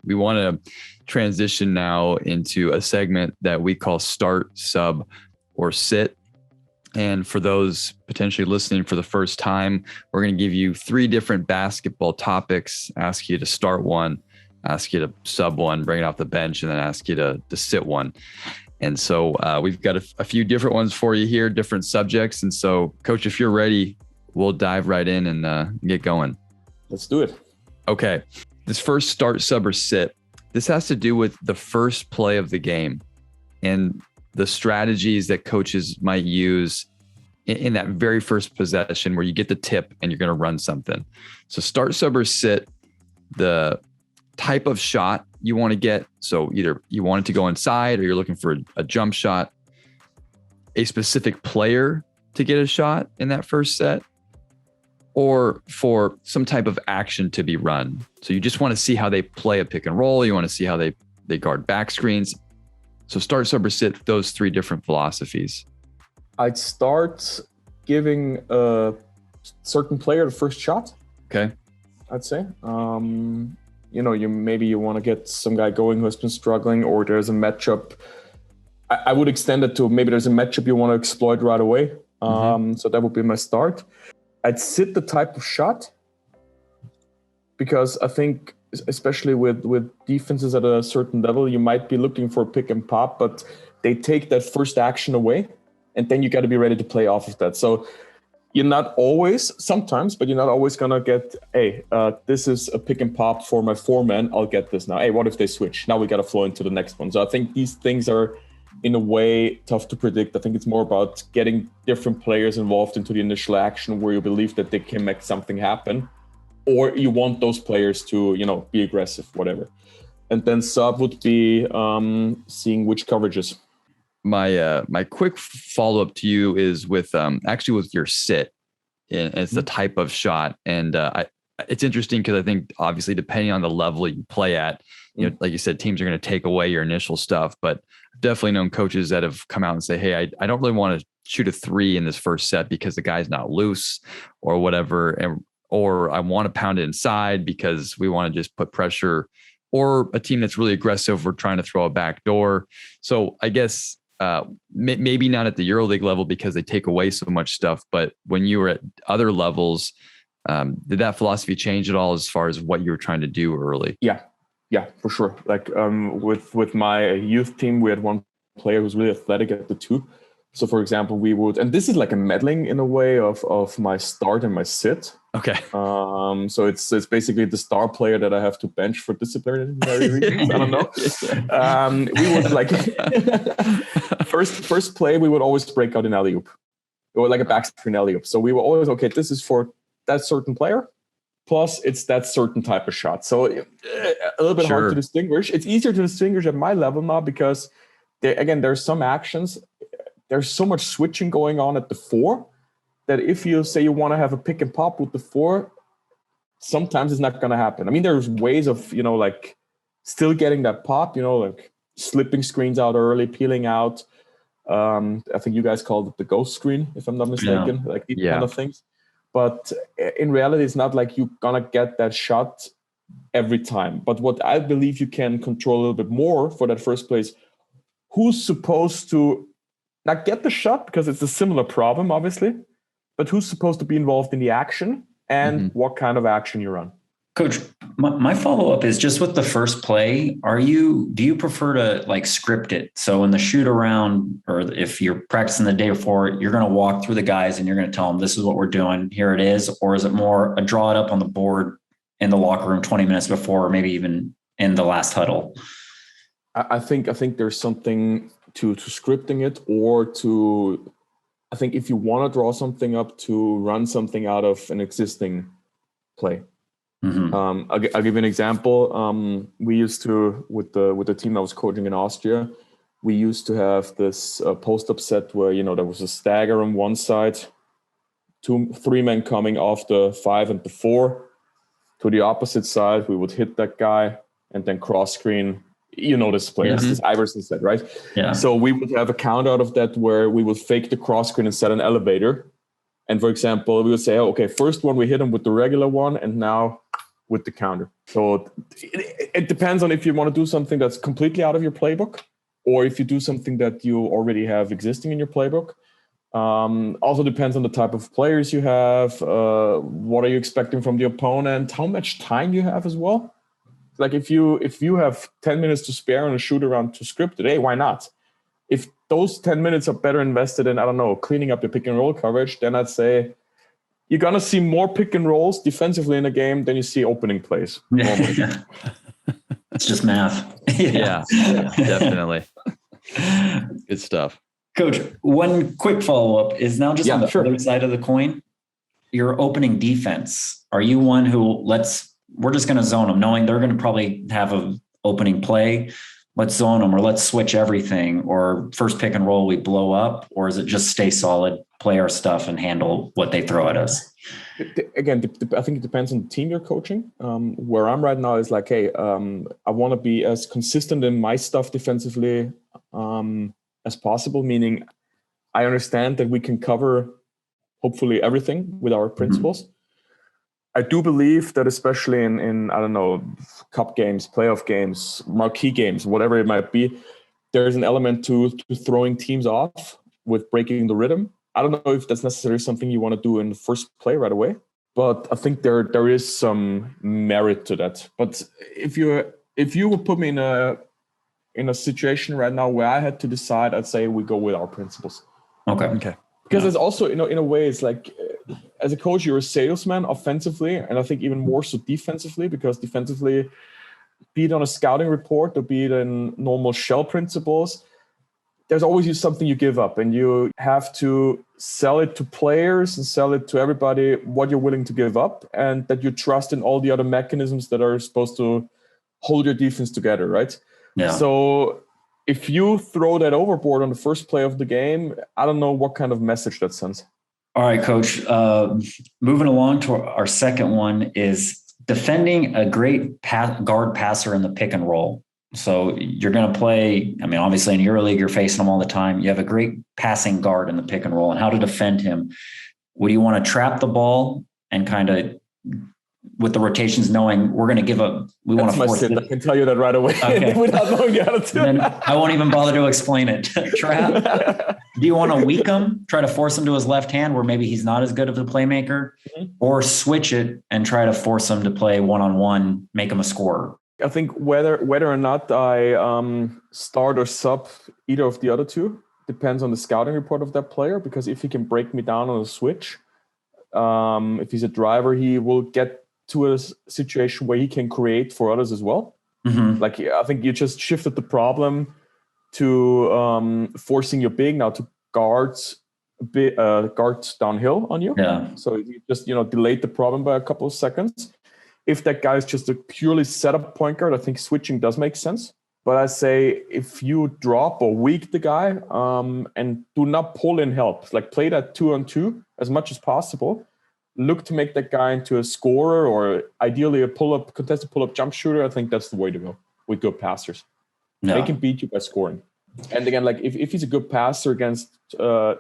We want to transition now into a segment that we call start, sub, or sit. And for those potentially listening for the first time, we're going to give you 3 different basketball topics, ask you to start one, ask you to sub one, bring it off the bench, and then ask you to sit one. And so we've got a few different ones for you here, different subjects. And so, Coach, if you're ready, we'll dive right in and get going. Let's do it. Okay. This first start, sub, or sit, this has to do with the first play of the game and the strategies that coaches might use in that very first possession where you get the tip and you're going to run something. So start, sub, or sit, the type of shot you want to get. So either you want it to go inside or you're looking for a jump shot, a specific player to get a shot in that first set, or for some type of action to be run. So you just want to see how they play a pick and roll. You want to see how they guard back screens. So start, sub, or sit, those 3 different philosophies. I'd start giving a certain player the first shot. Okay. I'd say. You want to get some guy going who has been struggling, or there's a matchup. I would extend it to maybe there's a matchup you want to exploit right away. So that would be my start. I'd sit the type of shot, because I think, especially with defenses at a certain level, you might be looking for pick and pop, but they take that first action away, and then you got to be ready to play off of that. So you're not always, sometimes, but you're not always going to get, hey, this is a pick and pop for my 4-man. I'll get this now. Hey, what if they switch? Now we got to flow into the next one. So I think these things are, in a way, tough to predict. I think it's more about getting different players involved into the initial action where you believe that they can make something happen, or you want those players to, be aggressive, whatever. And then sub would be seeing which coverages. My quick follow-up to you is with actually with your sit. And it's the type of shot. And it's interesting because I think obviously depending on the level you play at, like you said, teams are going to take away your initial stuff, but I've definitely known coaches that have come out and say, hey, I don't really want to shoot a 3 in this first set because the guy's not loose or whatever. Or I want to pound it inside because we want to just put pressure, or a team that's really aggressive, we're trying to throw a back door. So I guess maybe not at the EuroLeague level because they take away so much stuff, but when you were at other levels, did that philosophy change at all as far as what you were trying to do early? Yeah, for sure. Like with my youth team, we had one player who's really athletic at the 2. So for example, we would, and this is like a meddling in a way of my start and my sit. Okay. So it's basically the star player that I have to bench for disciplinary reasons. I don't know. We would like first play, we would always break out an alley-oop, or like a backscreen alley-oop. So we were always, okay, this is for that certain player, plus it's that certain type of shot. So a little bit hard to distinguish. It's easier to distinguish at my level now because there's some actions. There's so much switching going on at the 4 that if you say you want to have a pick and pop with the 4, sometimes it's not going to happen. I mean, there's ways of, like still getting that pop, like slipping screens out early, peeling out. I think you guys called it the ghost screen, if I'm not mistaken, like these kind of things. But in reality, it's not like you're going to get that shot every time. But what I believe you can control a little bit more for that first place, who's supposed to not get the shot, because it's a similar problem, obviously, but who's supposed to be involved in the action and what kind of action you run. Coach, my follow-up is just with the first play. Do you prefer to like script it? So in the shoot around, or if you're practicing the day before, you're going to walk through the guys and you're going to tell them, this is what we're doing. Here it is. Or is it more a draw it up on the board in the locker room 20 minutes before, or maybe even in the last huddle? I think there's something to scripting it, or to, I think if you want to draw something up, to run something out of an existing play. I'll give you an example. We used to, with the team I was coaching in Austria, we used to have this post-up set where, there was a stagger on one side, 3 men coming off the 5 and the 4. To the opposite side, we would hit that guy and then cross screen. This play, this Iverson set, right? Yeah. So we would have a count out of that where we would fake the cross screen and set an elevator. And for example, we would say, okay, first one we hit him with the regular one, and now with the counter. So it depends on if you want to do something that's completely out of your playbook, or if you do something that you already have existing in your playbook. Also depends on the type of players you have. What are you expecting from the opponent? How much time you have as well. Like if you have 10 minutes to spare on a shoot around to script it, hey, why not? If those 10 minutes are better invested in, I don't know, cleaning up your pick and roll coverage, then I'd say you're going to see more pick and rolls defensively in a game than you see opening plays. Yeah. It's just math. Yeah, definitely. Good stuff. Coach, one quick follow-up is now just on the other side of the coin. Your opening defense, are you one who we're just going to zone them, knowing they're going to probably have an opening play? Let's zone them, or let's switch everything, or first pick and roll, we blow up, or is it just stay solid, play our stuff, and handle what they throw at us? Again, I think it depends on the team you're coaching. Where I'm right now is like, hey, I want to be as consistent in my stuff defensively as possible, meaning I understand that we can cover hopefully everything with our principles. Mm-hmm. I do believe that especially in I don't know, cup games, playoff games, marquee games, whatever it might be, there's an element to throwing teams off with breaking the rhythm. I don't know if that's necessarily something you want to do in the first play right away, but I think there is some merit to that. But if you would put me in a situation right now where I had to decide, I'd say we go with our principles. Okay. Because it's also, in a way, it's like, as a coach, you're a salesman offensively, and I think even more so defensively, because defensively, be it on a scouting report or be it in normal shell principles, there's always something you give up, and you have to sell it to players and sell it to everybody what you're willing to give up, and that you trust in all the other mechanisms that are supposed to hold your defense together, right? Yeah. So if you throw that overboard on the first play of the game, I don't know what kind of message that sends. All right, Coach. Moving along to our second one is defending a great guard passer in the pick and roll. So you're going to play, obviously in Euroleague, you're facing them all the time. You have a great passing guard in the pick and roll, and how to defend him. Would you want to trap the ball and kind of with the rotations, knowing we're going to give up, we want to force it? I can tell you that right away. Okay. Without knowing how to do it. I won't even bother to explain it. Trap. Do you want to weak him, try to force him to his left hand where maybe he's not as good of a playmaker, or switch it and try to force him to play one-on-one, make him a scorer? I think whether or not I start or sub either of the other two depends on the scouting report of that player, because if he can break me down on a switch, if he's a driver, he will get to a situation where he can create for others as well. Mm-hmm. Like, I think you just shifted the problem to forcing your big now to guards downhill on you. Yeah. So you just delayed the problem by a couple of seconds. If that guy is just a purely setup point guard, I think switching does make sense. But I say if you drop or weak the guy and do not pull in help, like play that 2-on-2 as much as possible. Look to make that guy into a scorer, or ideally a contested pull-up jump shooter. I think that's the way to go with good passers. No. They can beat you by scoring. And again, like if he's a good passer against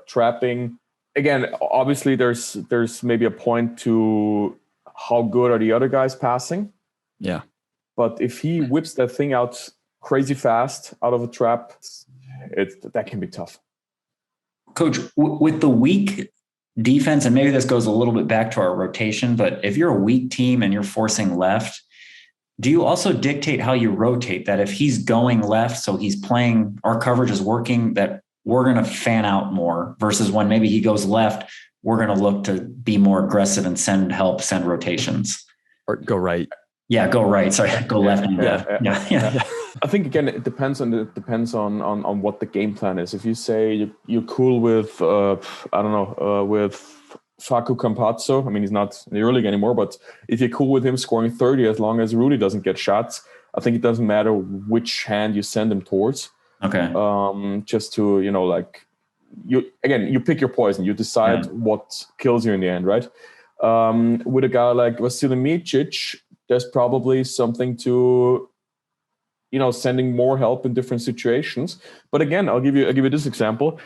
trapping, again, obviously there's maybe a point to how good are the other guys passing. Yeah. But if he whips that thing out crazy fast out of a trap, that can be tough. Coach, with the weak defense, and maybe this goes a little bit back to our rotation, but if you're a weak team and you're forcing left, do you also dictate how you rotate that? If he's going left, so he's playing, our coverage is working, that we're going to fan out more, versus when maybe he goes left, we're going to look to be more aggressive and send rotations. Or go right. Yeah, go right. Sorry, go left. Yeah. I think again, it depends on what the game plan is. If you say you're cool with with Facu Campazzo, he's not in the Euroleague anymore, but if you're cool with him scoring 30, as long as Rudy doesn't get shots, I think it doesn't matter which hand you send him towards. Okay. Just to you pick your poison. You decide what kills you in the end, right? With a guy like Vasilij Micic, there's probably something to, sending more help in different situations. But again, I'll give you this example.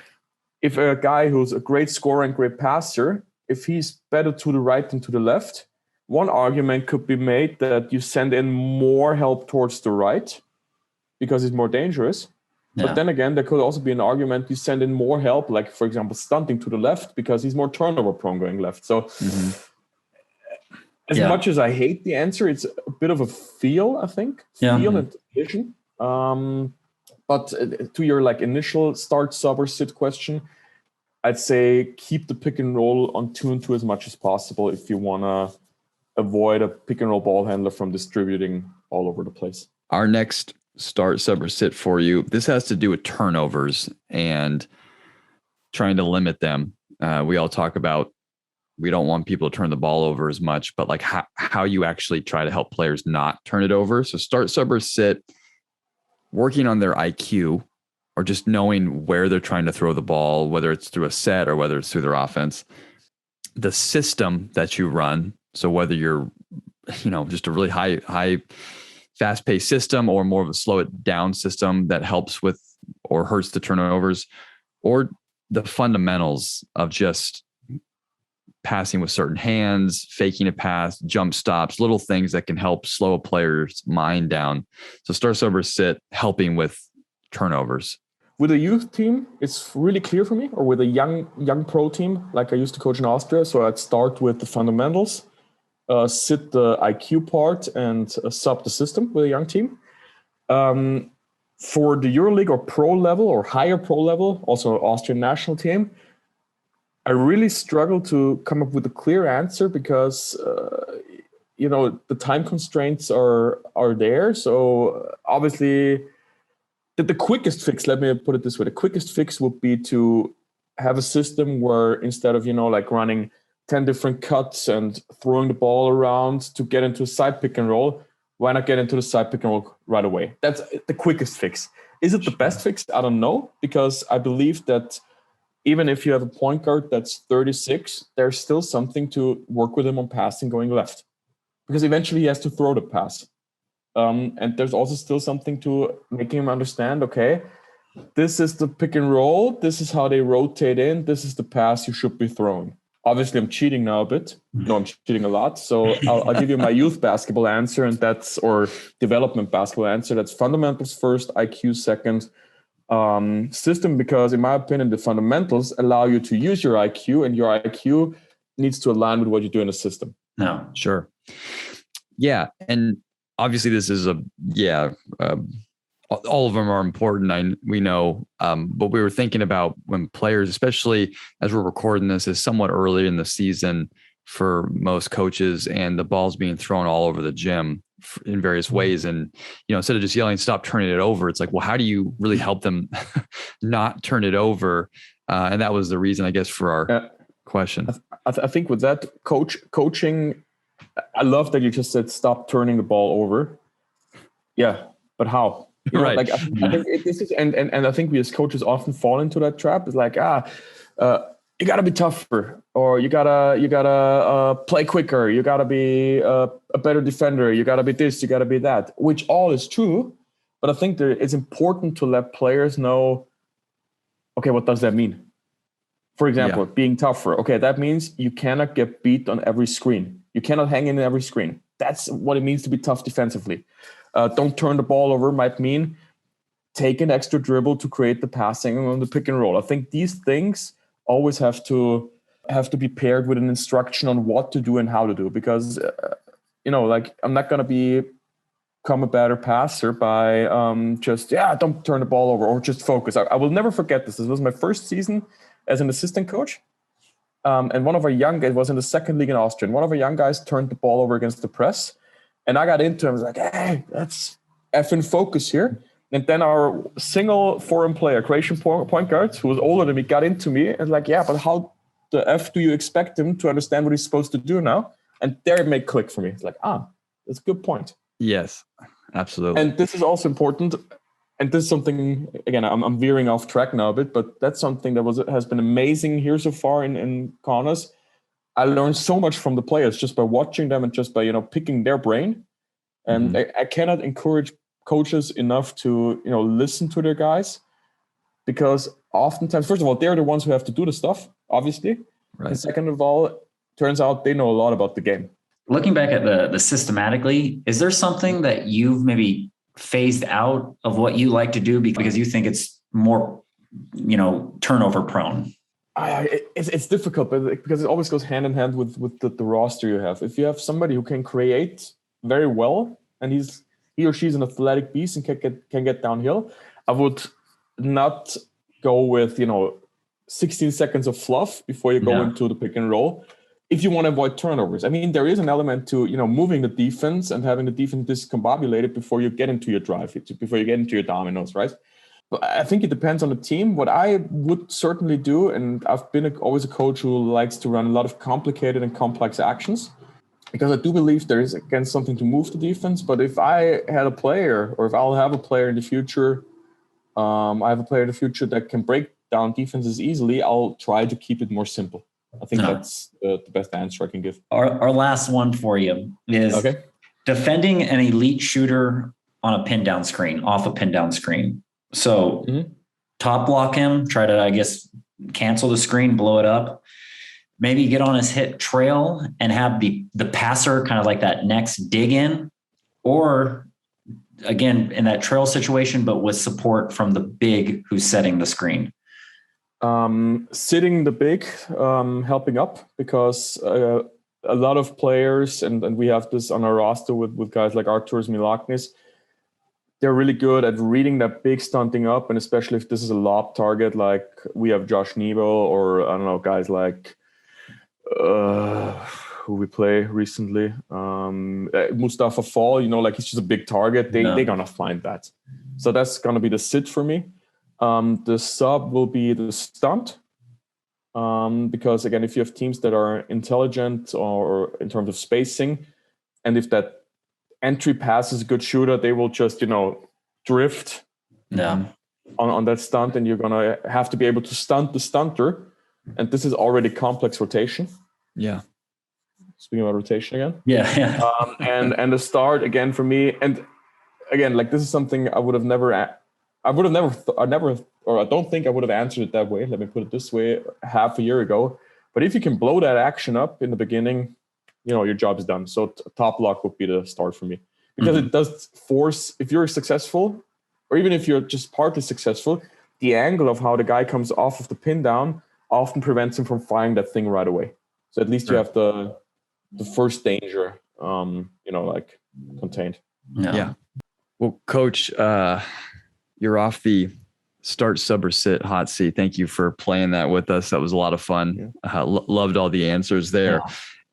If a guy who's a great scorer and great passer, if he's better to the right than to the left, one argument could be made that you send in more help towards the right because it's more dangerous. Yeah. But then again, there could also be an argument you send in more help, like, for example, stunting to the left because he's more turnover prone going left. So as much as I hate the answer, it's a bit of a feel, I think. Feel and vision. But to your like initial start, sub, or sit question, I'd say keep the pick and roll on 2 and 2 as much as possible if you want to avoid a pick and roll ball handler from distributing all over the place. Our next start, sub, or sit for you, this has to do with turnovers and trying to limit them. We all talk about we don't want people to turn the ball over as much, but like how you actually try to help players not turn it over. So start, sub, or sit, working on their IQ or just knowing where they're trying to throw the ball, whether it's through a set or whether it's through their offense. The system that you run, so whether you're, just a really high fast-paced system or more of a slow it down system that helps with or hurts the turnovers, or the fundamentals of just passing with certain hands, faking a pass, jump stops, little things that can help slow a player's mind down. So start, sub, or sit, helping with turnovers. With a youth team, it's really clear for me, or with a young pro team, like I used to coach in Austria. So I'd start with the fundamentals, sit the IQ part, and sub the system with a young team. For the Euroleague or pro level or higher pro level, also Austrian national team, I really struggle to come up with a clear answer because, the time constraints are there. So obviously the quickest fix, let me put it this way, the quickest fix would be to have a system where instead of, like running 10 different cuts and throwing the ball around to get into a side pick and roll, why not get into the side pick and roll right away? That's the quickest fix. Is it the best fix? I don't know, because I believe that even if you have a point guard that's 36, there's still something to work with him on passing going left, because eventually he has to throw the pass. And there's also still something to making him understand, okay, this is the pick and roll. This is how they rotate in. This is the pass you should be throwing. Obviously, I'm cheating now a bit. No, I'm cheating a lot. So I'll give you my youth basketball answer, or development basketball answer. That's fundamentals first, IQ second, system, because in my opinion, the fundamentals allow you to use your IQ, and your IQ needs to align with what you do in the system. No, sure. Yeah. And obviously this is all of them are important. We know, but we were thinking about when players, especially as we're recording this, is somewhat early in the season for most coaches, and the ball's being thrown all over the gym in various ways. And, instead of just yelling, stop turning it over, it's like, well, how do you really help them not turn it over? And that was the reason, I guess, for our question. I think with that coaching, I love that you just said, stop turning the ball over. Yeah. But how? Right. I think this is, and I think we as coaches often fall into that trap. It's like, you gotta be tougher, or you gotta play quicker. You gotta be a better defender. You gotta be this. You gotta be that. Which all is true, but I think it's important to let players know. Okay, what does that mean? For example, being tougher. Okay, that means you cannot get beat on every screen. You cannot hang in every screen. That's what it means to be tough defensively. Don't turn the ball over might mean take an extra dribble to create the passing on the pick and roll. I think these things always have to be paired with an instruction on what to do and how to do, because I'm not going to become a better passer by don't turn the ball over or just focus. I will never forget this. This was my first season as an assistant coach. And one of our young guys was in the second league in Austria. And one of our young guys turned the ball over against the press. And I got into him. I was like, hey, let's effing focus here. And then our single foreign player, Croatian point guard, who was older than me, got into me and like, yeah, but how the F do you expect him to understand what he's supposed to do now? And there it made click for me. It's like, that's a good point. Yes, absolutely. And this is also important. And this is something, again, I'm veering off track now a bit, but that's something that has been amazing here so far in Kaunas. I learned so much from the players just by watching them and just by, picking their brain. And I cannot encourage coaches enough to, listen to their guys, because oftentimes, first of all, they're the ones who have to do the stuff, obviously. Right. And second of all, turns out they know a lot about the game. looking back at the systematically, is there something that you've maybe phased out of what you like to do because you think it's more, turnover prone? It's difficult, but because it always goes hand in hand with the roster you have. If you have somebody who can create very well and he or she's an athletic beast and can get downhill, I would not go with 16 seconds of fluff before you go into the pick and roll. If you want to avoid turnovers, I mean, there is an element to moving the defense and having the defense discombobulated before you get into your drive, before you get into your dominoes, right? But I think it depends on the team. What I would certainly do, and I've been always a coach who likes to run a lot of complicated and complex actions, because I do believe there is, again, something to move the defense. But if I had a player, or if I'll have a player in the future, I have a player in the future that can break down defenses easily, I'll try to keep it more simple. I think that's the best answer I can give. Our last one for you is defending an elite shooter on a pin down screen, off a pin down screen. So top block him, try to, I guess, cancel the screen, blow it up, maybe get on his hit trail and have the passer kind of like that next dig in, or again, in that trail situation, but with support from the big who's setting the screen. Sitting the big, helping up, because a lot of players, and we have this on our roster with guys like Arturas Milaknis, they're really good at reading that big stunting up, and especially if this is a lob target, like we have Josh Nebo, or I don't know, guys like who we play recently, Mustafa Fall, like he's just a big target. They're gonna find that. So that's gonna be the sit for me. The sub will be the stunt, because again, if you have teams that are intelligent or in terms of spacing, and if that entry pass is a good shooter, they will just drift on that stunt, and you're gonna have to be able to stunt the stunter, and this is already complex rotation. Yeah. Speaking about rotation again. Yeah. And the start again for me, and again, like this is something I don't think I would have answered it that way. Let me put it this way, half a year ago. But if you can blow that action up in the beginning, your job is done. So top block would be the start for me, because it does force, if you're successful, or even if you're just partly successful, the angle of how the guy comes off of the pin down often prevents him from firing that thing right away. So at least you have the first danger, contained. Yeah. Well, Coach, you're off the start, sub, or sit hot seat. Thank you for playing that with us. That was a lot of fun. Yeah. Loved all the answers there.